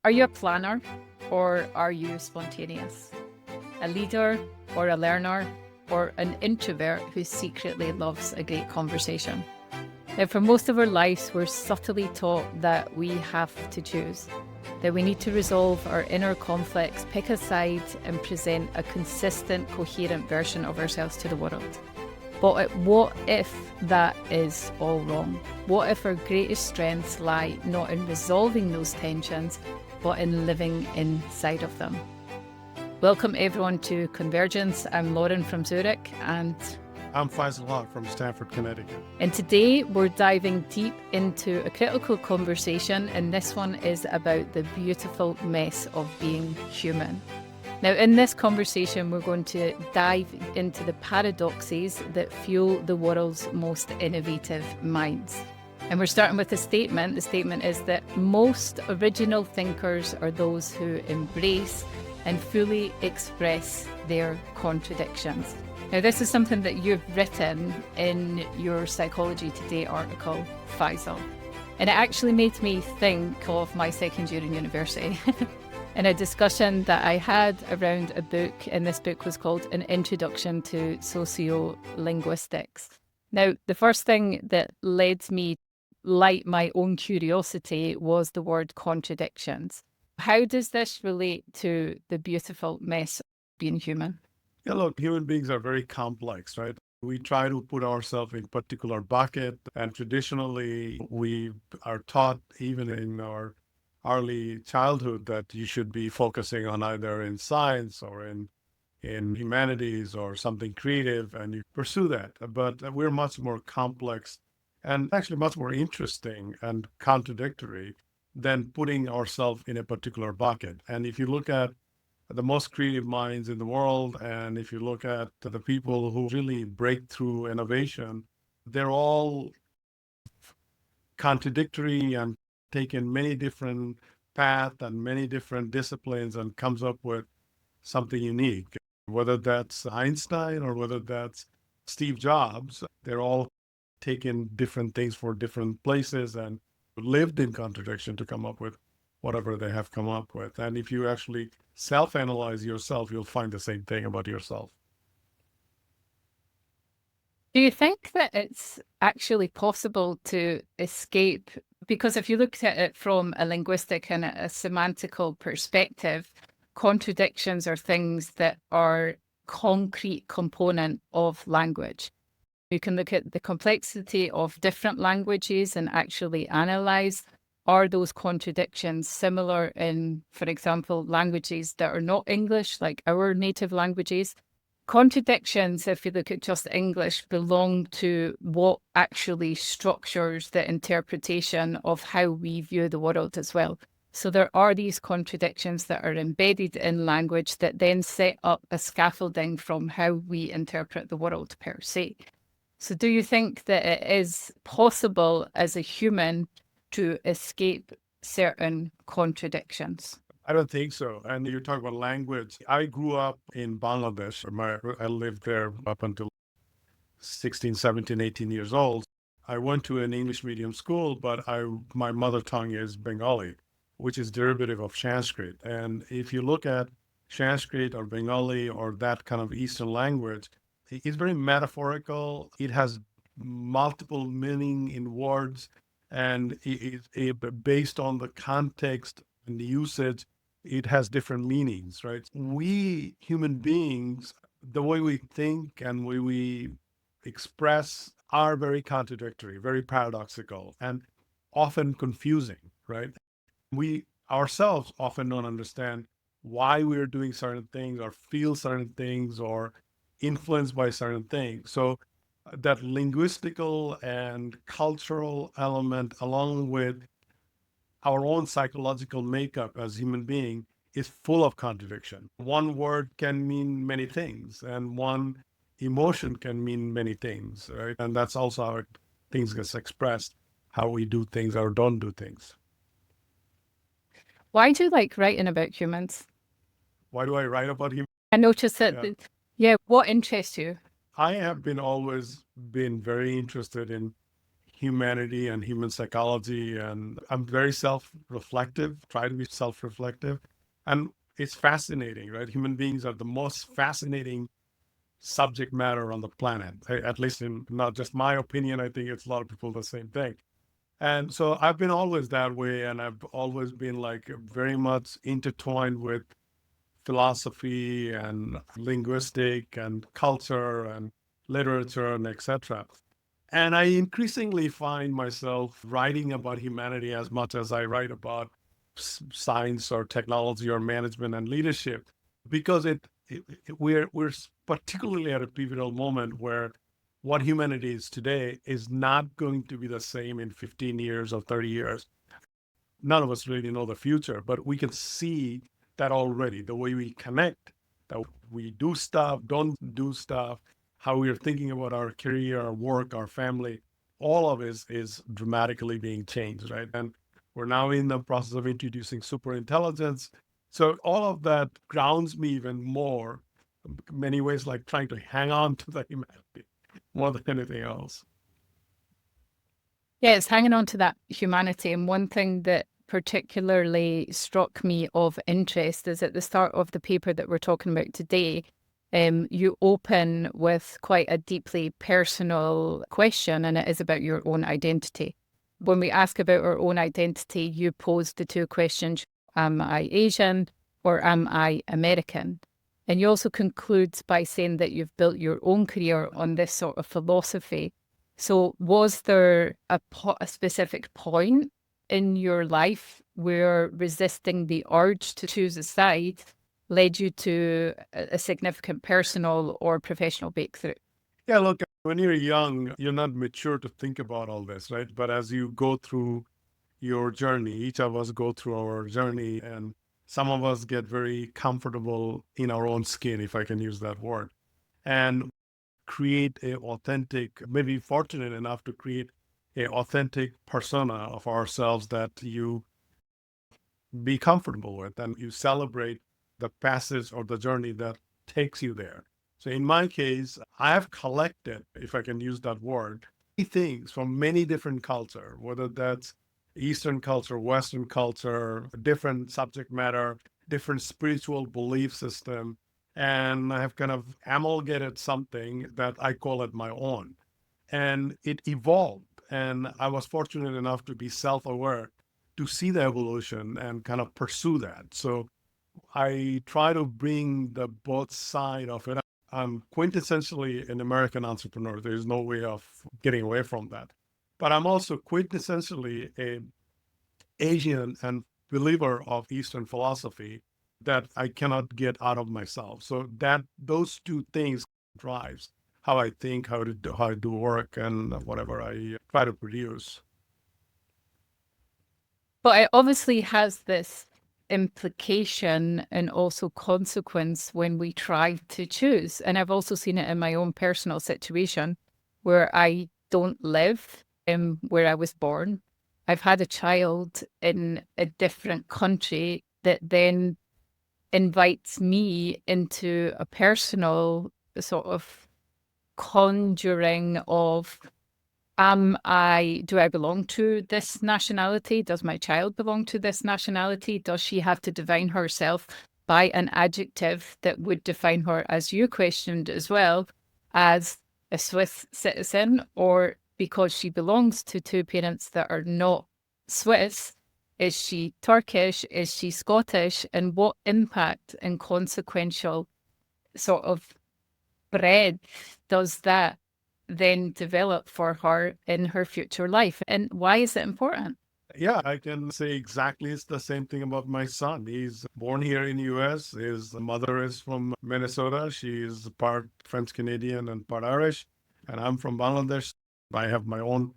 Are you a planner or are you spontaneous? A leader or a learner, or an introvert who secretly loves a great conversation? Now, for most of our lives, we're subtly taught that we have to choose, that we need to resolve our inner conflicts, pick a side, and present a consistent, coherent version of ourselves to the world. But what if that is all wrong? What if our greatest strengths lie not in resolving those tensions, but in living inside of them? Welcome everyone to Convergence. I'm Lauren from Zurich, and I'm Faisal Hoque from Stamford, Connecticut. And today we're diving deep into a critical conversation, and this one is about the beautiful mess of being human. Now, in this conversation, we're going to dive into the paradoxes that fuel the world's most innovative minds. And we're starting with a statement. The statement is that most original thinkers are those who embrace and fully express their contradictions. Now, this is something that you've written in your Psychology Today article, Faisal. And it actually made me think of my second year in university in a discussion that I had around a book, and this book was called An Introduction to Sociolinguistics. Now, the first thing that led me light my own curiosity was the word contradictions. How does this relate to the beautiful mess of being human? Yeah, look, human beings are very complex, right? We try to put ourselves in a particular bucket, and traditionally we are taught, even in our early childhood, that you should be focusing on either in science or in humanities or something creative, and you pursue that. But we're much more complex and actually much more interesting and contradictory than putting ourselves in a particular bucket. And if you look at the most creative minds in the world, and if you look at the people who really break through innovation, they're all contradictory and taken many different paths and many different disciplines and comes up with something unique. Whether that's Einstein or whether that's Steve Jobs, they're all taken different things for different places and lived in contradiction to come up with whatever they have come up with. And if you actually self-analyze yourself, you'll find the same thing about yourself. Do you think that it's actually possible to escape? Because if you look at it from a linguistic and a semantical perspective, contradictions are things that are concrete component of language. You can look at the complexity of different languages and actually analyze, are those contradictions similar in, for example, languages that are not English, like our native languages? Contradictions, if you look at just English, belong to what actually structures the interpretation of how we view the world as well. So there are these contradictions that are embedded in language that then set up a scaffolding from how we interpret the world per se. So do you think that it is possible as a human to escape certain contradictions? I don't think so. And you talk about language. I grew up in Bangladesh. I lived there up until 16, 17, 18 years old. I went to an English medium school, but my mother tongue is Bengali, which is derivative of Sanskrit. And if you look at Sanskrit or Bengali or that kind of Eastern language, it's very metaphorical. It has multiple meaning in words, and based on the context and the usage, it has different meanings, right? We human beings, the way we think and the way we express are very contradictory, very paradoxical, and often confusing, right? We ourselves often don't understand why we're doing certain things or feel certain things or influenced by certain things. So that linguistical and cultural element, along with our own psychological makeup as human being, is full of contradiction. One word can mean many things, and one emotion can mean many things, right? And that's also how things gets expressed, how we do things or don't do things. Why do you like writing about humans? Why do I write about him? I noticed that, what interests you? I have always been very interested in humanity and human psychology. And I'm very self-reflective, try to be self-reflective. And it's fascinating, right? Human beings are the most fascinating subject matter on the planet, at least in not just my opinion. I think it's a lot of people the same thing. And so I've been always that way. And I've always been like very much intertwined with philosophy and linguistic and culture and literature and etc. And I increasingly find myself writing about humanity as much as I write about science or technology or management and leadership, because we're particularly at a pivotal moment where what humanity is today is not going to be the same in 15 years or 30 years. None of us really know the future, but we can see that already. The way we connect, that we do stuff, don't do stuff, how we are thinking about our career, our work, our family, all of it is dramatically being changed, right? And we're now in the process of introducing super intelligence. So all of that grounds me even more, in many ways, like trying to hang on to the humanity more than anything else. Yeah, it's hanging on to that humanity. And one thing that particularly struck me of interest is at the start of the paper that we're talking about today, you open with quite a deeply personal question, and it is about your own identity. When we ask about our own identity, you pose the two questions: am I Asian or am I American? And you also conclude by saying that you've built your own career on this sort of philosophy. So was there a specific point in your life where resisting the urge to choose a side led you to a significant personal or professional breakthrough? Yeah, look, when you're young, you're not mature to think about all this, right? But as you go through your journey, each of us go through our journey, and some of us get very comfortable in our own skin, if I can use that word, and create a authentic, maybe fortunate enough to create a authentic persona of ourselves that you be comfortable with, and you celebrate the passage or the journey that takes you there. So in my case, I have collected, if I can use that word, things from many different culture, whether that's Eastern culture, Western culture, different subject matter, different spiritual belief system. And I have kind of amalgamated something that I call it my own. And it evolved. And I was fortunate enough to be self-aware to see the evolution and kind of pursue that. So I try to bring the both side of it. I'm quintessentially an American entrepreneur. There's no way of getting away from that. But I'm also quintessentially an Asian and believer of Eastern philosophy that I cannot get out of myself. So that those two things drives how I think, how I do work, and whatever I try to produce. But it obviously has this implication and also consequence when we try to choose. And I've also seen it in my own personal situation where I don't live where I was born. I've had a child in a different country that then invites me into a personal sort of conjuring of do I belong to this nationality? Does my child belong to this nationality? Does she have to define herself by an adjective that would define her, as you questioned as well, as a Swiss citizen, or because she belongs to two parents that are not Swiss? Is she Turkish? Is she Scottish? And what impact and consequential sort of bread does that then develop for her in her future life? And why is it important? Yeah, I can say exactly it's the same thing about my son. He's born here in US. His mother is from Minnesota. She is part French Canadian and part Irish. And I'm from Bangladesh. I have my own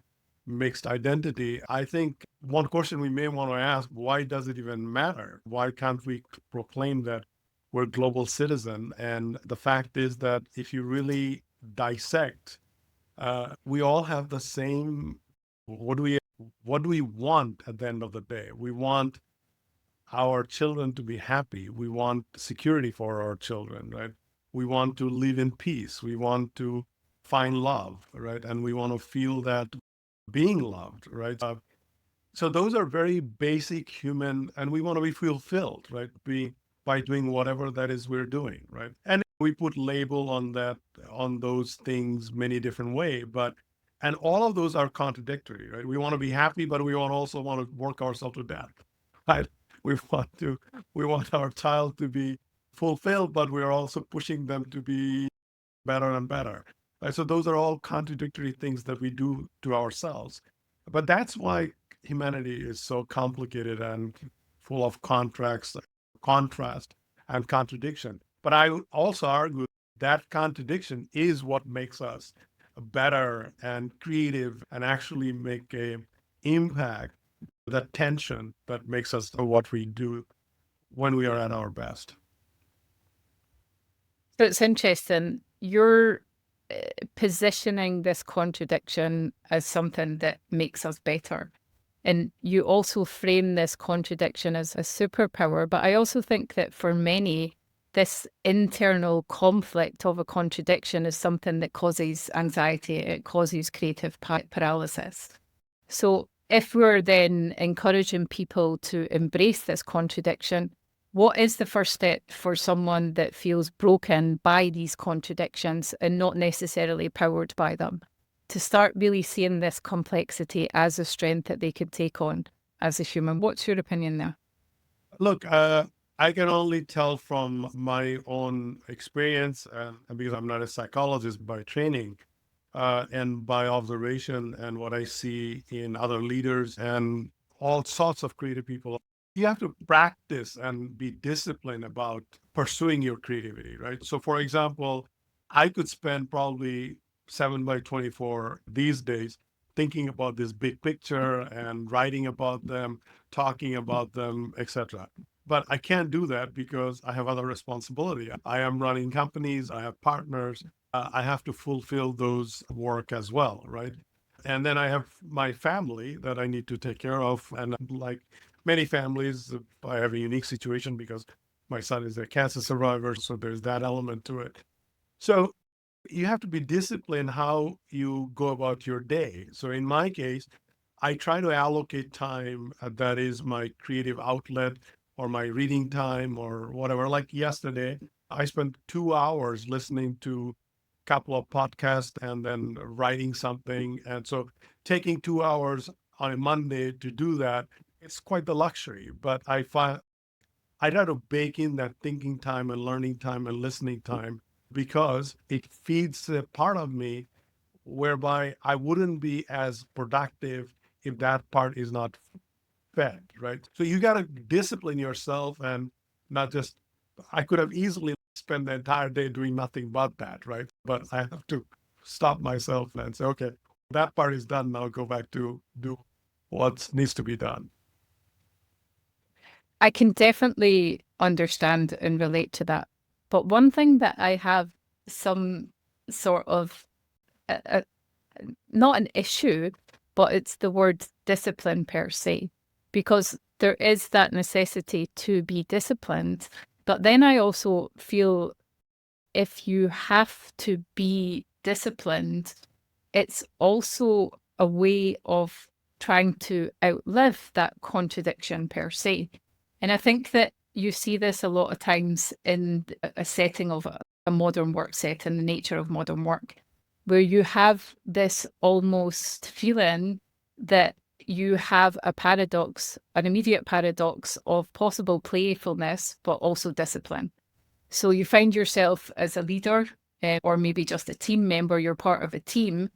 mixed identity. I think one question we may want to ask, why does it even matter? Why can't we proclaim that we're global citizen? And the fact is that if you really dissect, we all have the same. What do we want at the end of the day? We want our children to be happy. We want security for our children, right? We want to live in peace. We want to find love, right? And we want to feel that being loved, right? So those are very basic human, and we want to be fulfilled, right? By doing whatever that is we're doing, right? And we put label on that, on those things many different way, and all of those are contradictory, right? We want to be happy, but we also want to work ourselves to death, right? We we want our child to be fulfilled, but we're also pushing them to be better and better. Right? So those are all contradictory things that we do to ourselves. But that's why humanity is so complicated and full of contrast and contradiction. But I would also argue that contradiction is what makes us better and creative and actually make a impact. That tension that makes us what we do when we are at our best. So it's interesting. You're positioning this contradiction as something that makes us better. And you also frame this contradiction as a superpower. But I also think that for many, this internal conflict of a contradiction is something that causes anxiety. It causes creative paralysis. So if we're then encouraging people to embrace this contradiction, what is the first step for someone that feels broken by these contradictions and not necessarily powered by them, to start really seeing this complexity as a strength that they could take on as a human? What's your opinion there? Look, I can only tell from my own experience, and because I'm not a psychologist by training, and by observation and what I see in other leaders and all sorts of creative people. You have to practice and be disciplined about pursuing your creativity, right? So, for example, I could spend probably 7 by 24 these days thinking about this big picture and writing about them, talking about them, etc. But I can't do that because I have other responsibility. I am running companies, I have partners, I have to fulfill those work as well, right? And then I have my family that I need to take care of. And like many families, I have a unique situation because my son is a cancer survivor. So there's that element to it. So you have to be disciplined how you go about your day. So in my case, I try to allocate time that is my creative outlet or my reading time or whatever. Like yesterday, I spent 2 hours listening to a couple of podcasts and then writing something. And so taking 2 hours on a Monday to do that, it's quite the luxury. But I find I try to bake in that thinking time and learning time and listening time because it feeds a part of me whereby I wouldn't be as productive if that part is not fed, right? So you got to discipline yourself and not just, I could have easily spent the entire day doing nothing but that, right? But I have to stop myself and say, okay, that part is done. Now go back to do what needs to be done. I can definitely understand and relate to that. But one thing that I have some sort of, not an issue, but it's the word discipline per se, because there is that necessity to be disciplined. But then I also feel if you have to be disciplined, it's also a way of trying to outlive that contradiction per se. And I think that you see this a lot of times in a setting of a modern work setting, the nature of modern work, where you have this almost feeling that you have a paradox, an immediate paradox of possible playfulness, but also discipline. So you find yourself as a leader, or maybe just a team member, you're part of a team,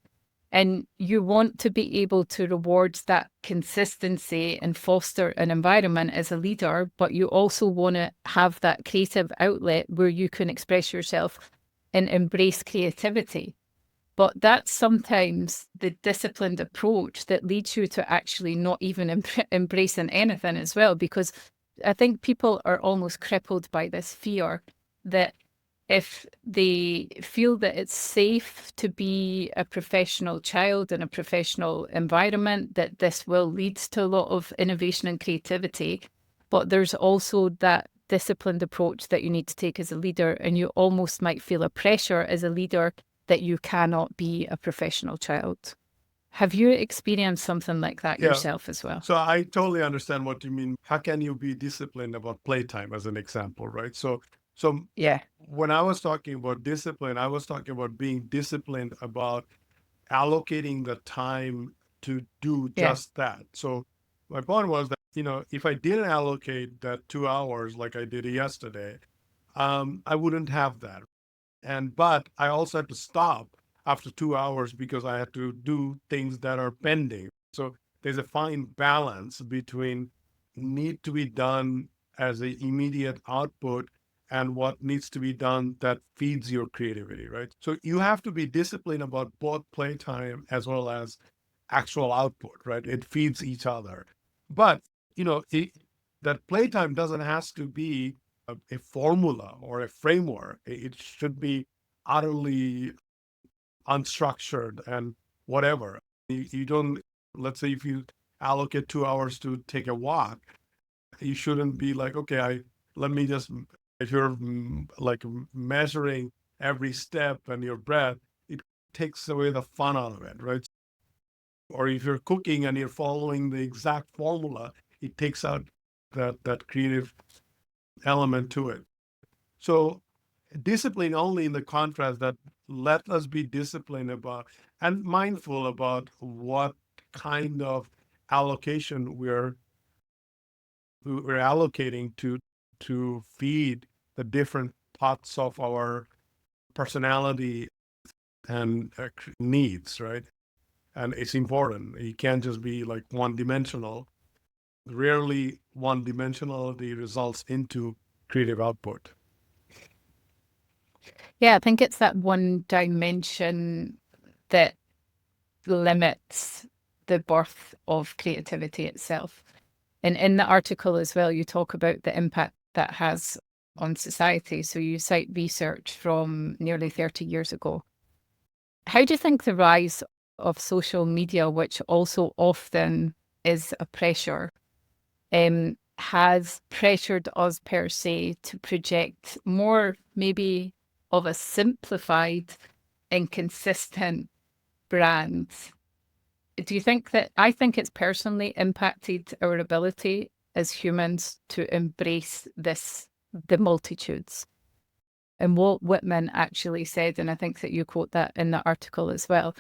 and you want to be able to reward that consistency and foster an environment as a leader, but you also want to have that creative outlet where you can express yourself and embrace creativity. But that's sometimes the disciplined approach that leads you to actually not even embracing anything as well, because I think people are almost crippled by this fear that if they feel that it's safe to be a professional child in a professional environment, that this will lead to a lot of innovation and creativity. But there's also that disciplined approach that you need to take as a leader, and you almost might feel a pressure as a leader that you cannot be a professional child. Have you experienced something like that Yeah. yourself as well? So I totally understand what you mean. How can you be disciplined about playtime as an example, right? So Yeah, when I was talking about discipline, I was talking about being disciplined about allocating the time to do yeah, just that. So my point was that, if I didn't allocate that 2 hours like I did yesterday, I wouldn't have that. But I also had to stop after 2 hours because I had to do things that are pending. So there's a fine balance between need to be done as an immediate output and what needs to be done that feeds your creativity, right? So you have to be disciplined about both playtime as well as actual output, right? It feeds each other. But, you know, it, that playtime doesn't has to be a formula or a framework. It should be utterly unstructured and whatever. You don't, let's say if you allocate 2 hours to take a walk, you shouldn't be like, okay, let me just, if you're like measuring every step and your breath, it takes away the fun out of it, right? Or if you're cooking and you're following the exact formula, it takes out that creative element to it. So discipline only in the contrast that let us be disciplined about and mindful about what kind of allocation we're allocating to feed the different parts of our personality and needs, right? And it's important. You can't just be like one dimensional. Rarely one dimensionality results into creative output. yeah. I think it's that one dimension that limits the birth of creativity itself. And in the article as well, you talk about the impact that has on society. So you cite research from nearly 30 years ago. How do you think the rise of social media, which also often is a pressure, has pressured us per se to project more maybe of a simplified and consistent brand? Do you think that I think it's personally impacted our ability as humans to embrace the multitudes? And Walt Whitman actually said, and I think that you quote that in the article as well.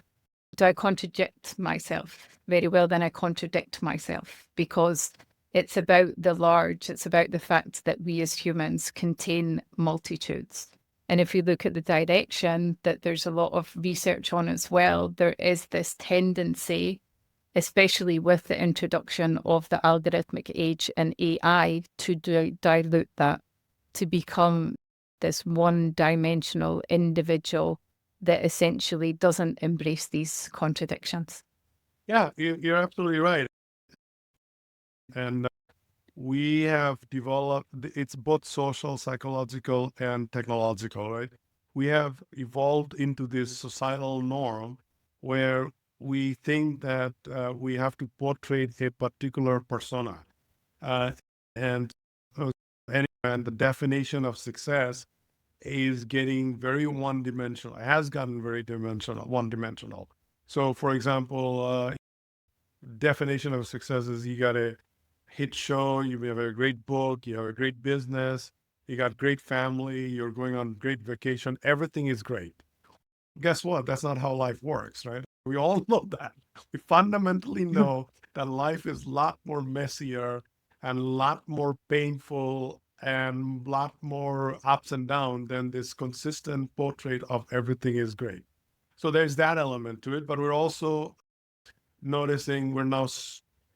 Do I contradict myself? Very well, then I contradict myself because it's about the large, it's about the fact that we as humans contain multitudes. And if you look at the direction that there's a lot of research on as well, there is this tendency, especially with the introduction of the algorithmic age and AI, to dilute that, to become this one dimensional individual that essentially doesn't embrace these contradictions. Yeah, you're absolutely right. And we have developed, it's both social, psychological, and technological, right? We have evolved into this societal norm where we think that we have to portray a particular persona. Uh, and, uh, and the definition of success is getting very one dimensional, has gotten very dimensional, one dimensional. So, for example, definition of success is you got a hit show, you have a great book, you have a great business, you got great family, you're going on great vacation, everything is great. Guess what? That's not how life works, right? We all know that. We fundamentally know that life is a lot more messier and a lot more painful and a lot more ups and downs than this consistent portrait of everything is great. So there's that element to it, but we're also noticing we're now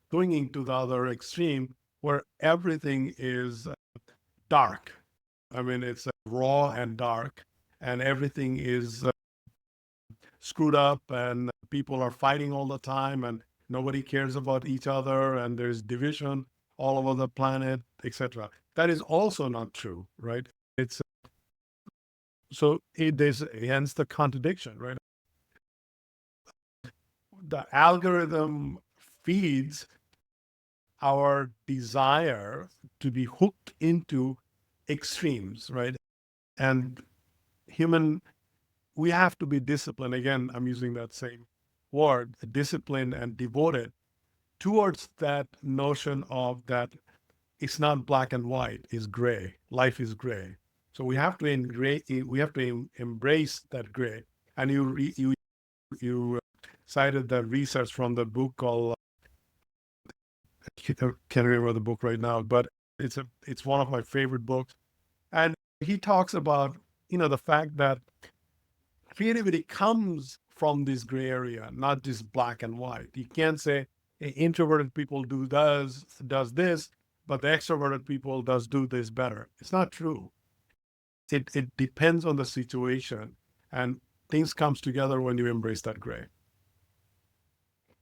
swinging to the other extreme where everything is dark. I mean, it's raw and dark, and everything is screwed up, and people are fighting all the time, and nobody cares about each other, and there's division all over the planet, etc. That is also not true, right? It's so it is hence the contradiction, right? The algorithm feeds our desire to be hooked into extremes, right? And human, we have to be disciplined. Again, I'm using that same word, disciplined and devoted towards that notion of that it's not black and white, it's gray. Life is gray. So we have to embrace that gray. And you cited the research from the book called I can't remember the book right now, but it's one of my favorite books. And he talks about the fact that creativity comes from this gray area, not just black and white. You can't say introverted people does this, but the extroverted people do this better. It's not true. It depends on the situation, and things comes together when you embrace that gray.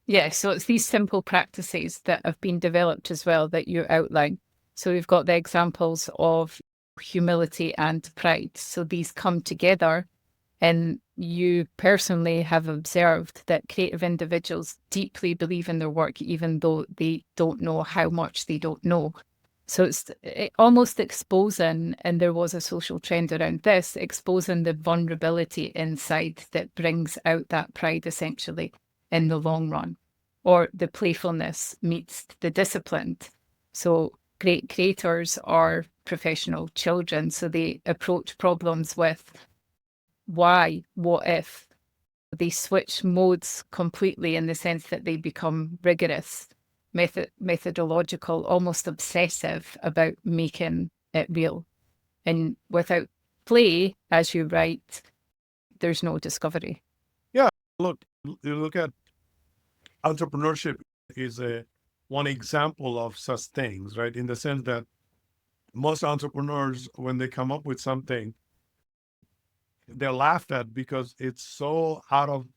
Yeah, so it's these simple practices that have been developed as well that you outline. So we've got the examples of humility and pride. So these come together, and you personally have observed that creative individuals deeply believe in their work, even though they don't know how much they don't know. So it's almost exposing, and there was a social trend around this, exposing the vulnerability inside that brings out that pride essentially in the long run, or the playfulness meets the discipline. So great creators are professional children, so they approach problems with why, what if. They switch modes completely in the sense that they become rigorous, methodological, almost obsessive about making it real. And without play, as you write, there's no discovery. Yeah, look, you look at entrepreneurship is one example of such things, right? In the sense that most entrepreneurs, when they come up with something, they're laughed at because it's so out of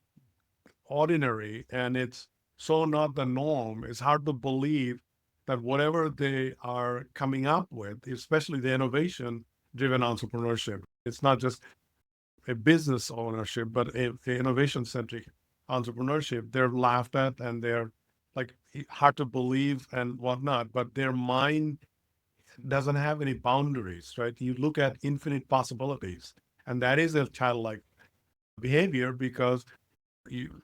ordinary and it's so not the norm. It's hard to believe that whatever they are coming up with, especially the innovation driven entrepreneurship, it's not just a business ownership, but a innovation centric entrepreneurship. They're laughed at and they're like hard to believe and whatnot, but their mind doesn't have any boundaries, right? You look at infinite possibilities, and that is a childlike behavior because you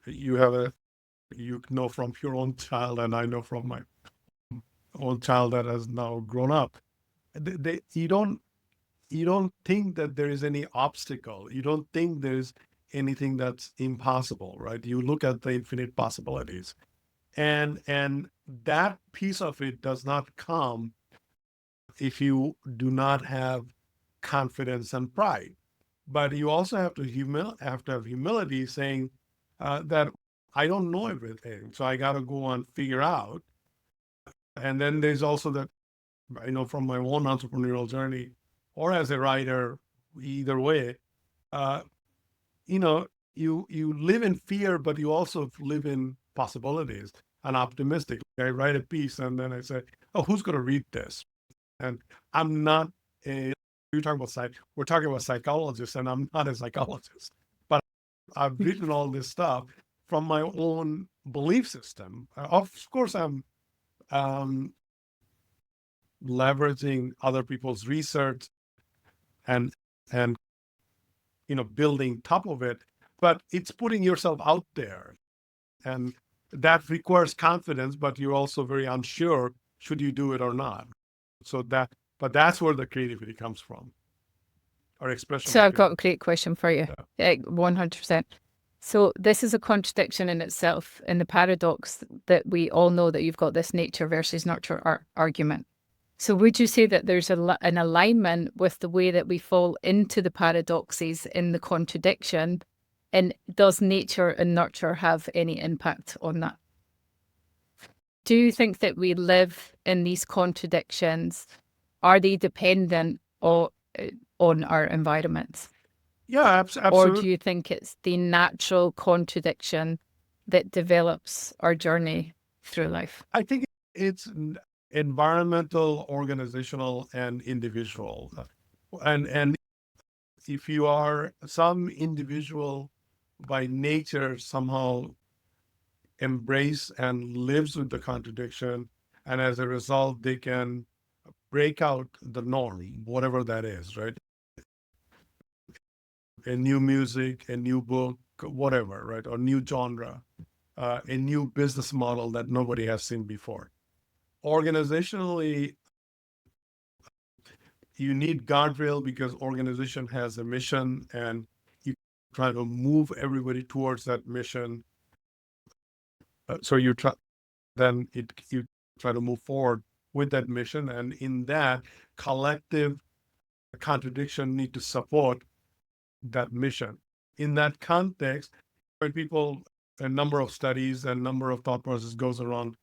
know from your own child, and I know from my own child that has now grown up. You don't think that there is any obstacle. You don't think there's anything that's impossible, right? You look at the infinite possibilities, and that piece of it does not come if you do not have confidence and pride. But you also have to have humility, saying that I don't know everything, so I got to go and figure out. And then there's also that I know from my own entrepreneurial journey, or as a writer, either way, uh, you know, you live in fear, but you also live in possibilities and optimistic. I write a piece, and then I say, "Oh, who's going to read this?" And I'm not a you're talking about we're talking about psychologists, and I'm not a psychologist, but I've written all this stuff from my own belief system. Of course, I'm um, leveraging other people's research and and building top of it, but it's putting yourself out there, and that requires confidence. But you're also very unsure should you do it or not. But that's where the creativity comes from, or expression So of I've got a creativity. great question for you. Yeah. 100%. So this is a contradiction in itself, in the paradox that we all know that you've got this nature versus nurture argument. So would you say that there's an alignment with the way that we fall into the paradoxes in the contradiction? And does nature and nurture have any impact on that? Do you think that we live in these contradictions? Are they dependent on our environments? Yeah, Or absolutely. do you think it's the natural contradiction that develops our journey through life? I think it's environmental, organizational, and individual. And if you are some individual by nature somehow embrace and lives with the contradiction, and as a result, they can break out the norm, whatever that is, right? A new music, a new book, whatever, right? Or new genre. a new business model that nobody has seen before. Organizationally, you need guardrail because organization has a mission and you try to move everybody towards that mission. So you try, you try to move forward with that mission. And in that, collective contradiction need to support that mission. In that context, when people, a number of studies and number of thought process goes around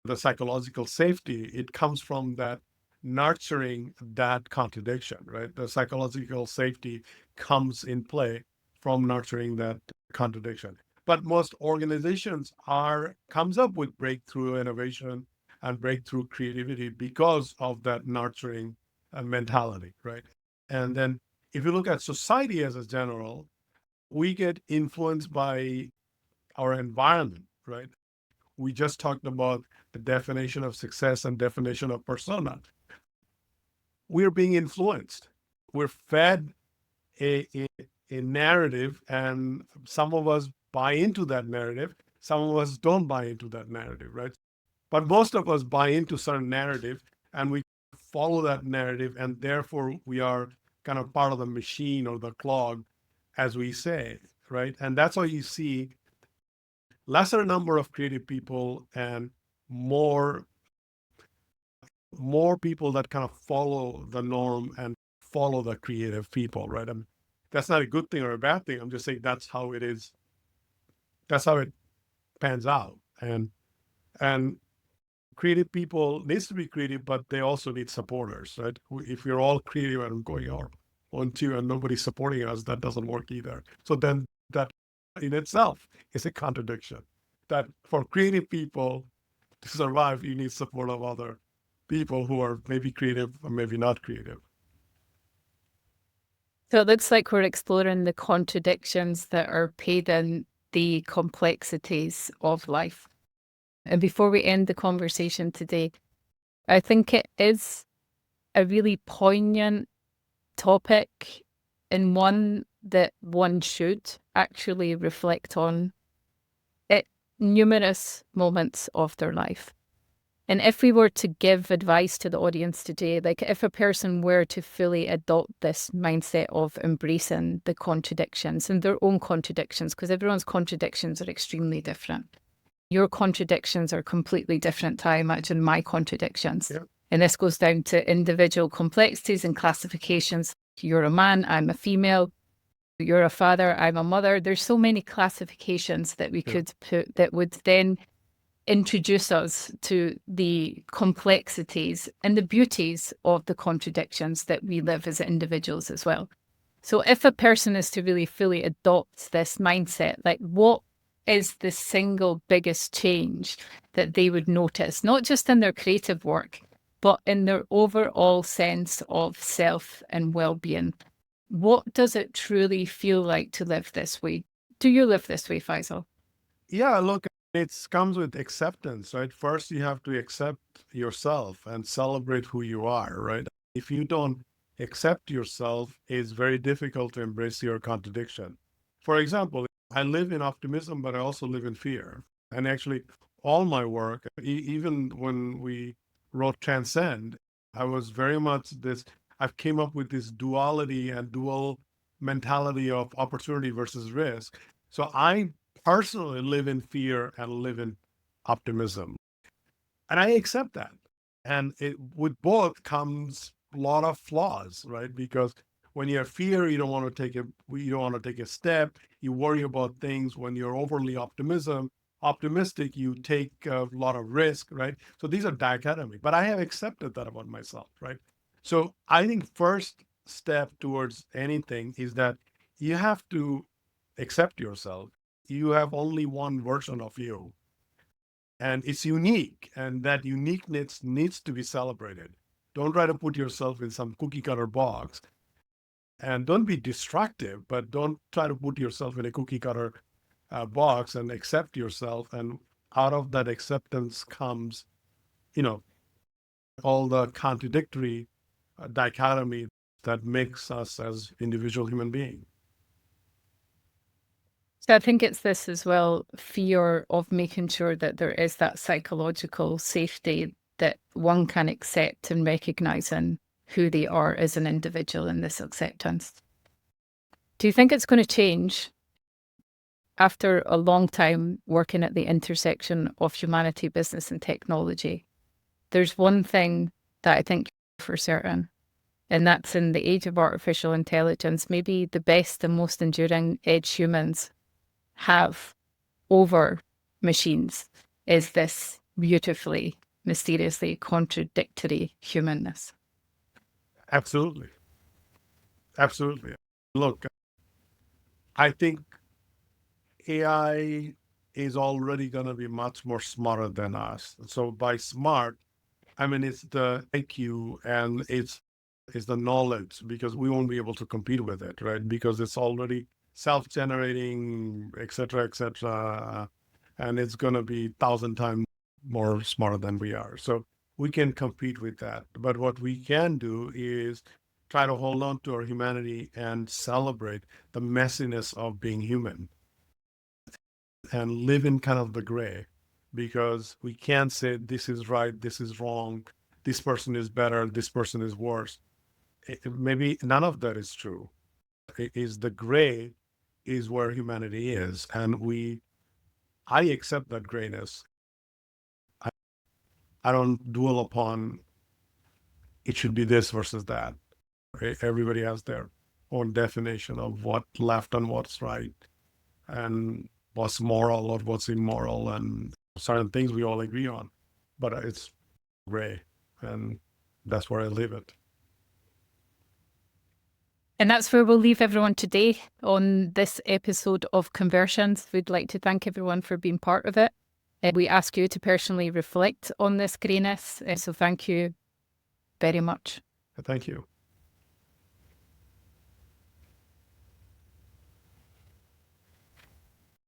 the psychological safety, it comes from that nurturing that contradiction, right? The psychological safety comes in play from nurturing that contradiction. But most organizations comes up with breakthrough innovation and breakthrough creativity because of that nurturing mentality, right? And then if you look at society as a general, we get influenced by our environment, right? We just talked about the definition of success and definition of persona. We're being influenced. We're fed a narrative, and some of us buy into that narrative. Some of us don't buy into that narrative, right? But most of us buy into certain narrative and we follow that narrative, and therefore we are kind of part of the machine or the clog, as we say, right? And that's why you see lesser number of creative people and more people that kind of follow the norm and follow the creative people, right? And that's not a good thing or a bad thing. I'm just saying that's how it is. That's how it pans out. And creative people needs to be creative, but they also need supporters, right? If we're all creative and going out on two and nobody's supporting us, that doesn't work either. So then that in itself is a contradiction. That for creative people to survive, you need support of other people who are maybe creative or maybe not creative. So it looks like we're exploring the contradictions that are paid in the complexities of life. And before we end the conversation today, I think it is a really poignant topic and one that one should actually reflect on at numerous moments of their life. And if we were to give advice to the audience today, like if a person were to fully adopt this mindset of embracing the contradictions and their own contradictions, because everyone's contradictions are extremely different. Your contradictions are completely different to, I imagine, my contradictions. Yeah. And this goes down to individual complexities and classifications. You're a man, I'm a female. You're a father, I'm a mother. There's so many classifications that we could put that would then introduce us to the complexities and the beauties of the contradictions that we live as individuals as well. So if a person is to really fully adopt this mindset, like what is the single biggest change that they would notice, not just in their creative work, but in their overall sense of self and well-being? What does it truly feel like to live this way? Do you live this way, Faisal? Yeah, look, it comes with acceptance, right? First, you have to accept yourself and celebrate who you are, right? If you don't accept yourself, it's very difficult to embrace your contradiction. For example, I live in optimism, but I also live in fear. And actually, all my work, even when we wrote Transcend, I was very much this, I've came up with this duality and dual mentality of opportunity versus risk. So I personally live in fear and live in optimism. And I accept that. And with both comes a lot of flaws, right? Because when you have fear, you don't want to take a step. You worry about things. When you're overly optimistic, you take a lot of risk, right? So these are dichotomy. But I have accepted that about myself, right? So I think first step towards anything is that you have to accept yourself. You have only one version of you, and it's unique, and that uniqueness needs to be celebrated. Don't try to put yourself in some cookie cutter box, and don't be destructive, but don't try to put yourself in a cookie cutter box, and accept yourself. And out of that acceptance comes, you know, all the contradictory dichotomy that makes us as individual human beings. So I think it's this as well, fear of making sure that there is that psychological safety that one can accept and recognizing who they are as an individual in this acceptance. Do you think it's going to change after a long time working at the intersection of humanity, business, and technology? There's one thing that I think for certain, and that's in the age of artificial intelligence, maybe the best and most enduring edge humans have over machines is this beautifully, mysteriously contradictory humanness. Absolutely. Absolutely. Look, I think AI is already going to be much more smarter than us. So by smart, I mean, it's the IQ and it's the knowledge, because we won't be able to compete with it, right? Because it's already self-generating, et cetera, et cetera. And it's going to be 1,000 times more smarter than we are. So we can compete with that. But what we can do is try to hold on to our humanity and celebrate the messiness of being human and live in kind of the gray, because we can't say this is right, this is wrong, this person is better, this person is worse. Maybe none of that is true. It is the gray is where humanity is, and I accept that grayness. I, I don't dwell upon it should be this versus that. Everybody has their own definition of what left and what's right, and what's moral or what's immoral, and certain things we all agree on. But it's gray, and that's where I leave it. And that's where we'll leave everyone today on this episode of Conversions. We'd like to thank everyone for being part of it. We ask you to personally reflect on this greyness. So thank you very much. Thank you.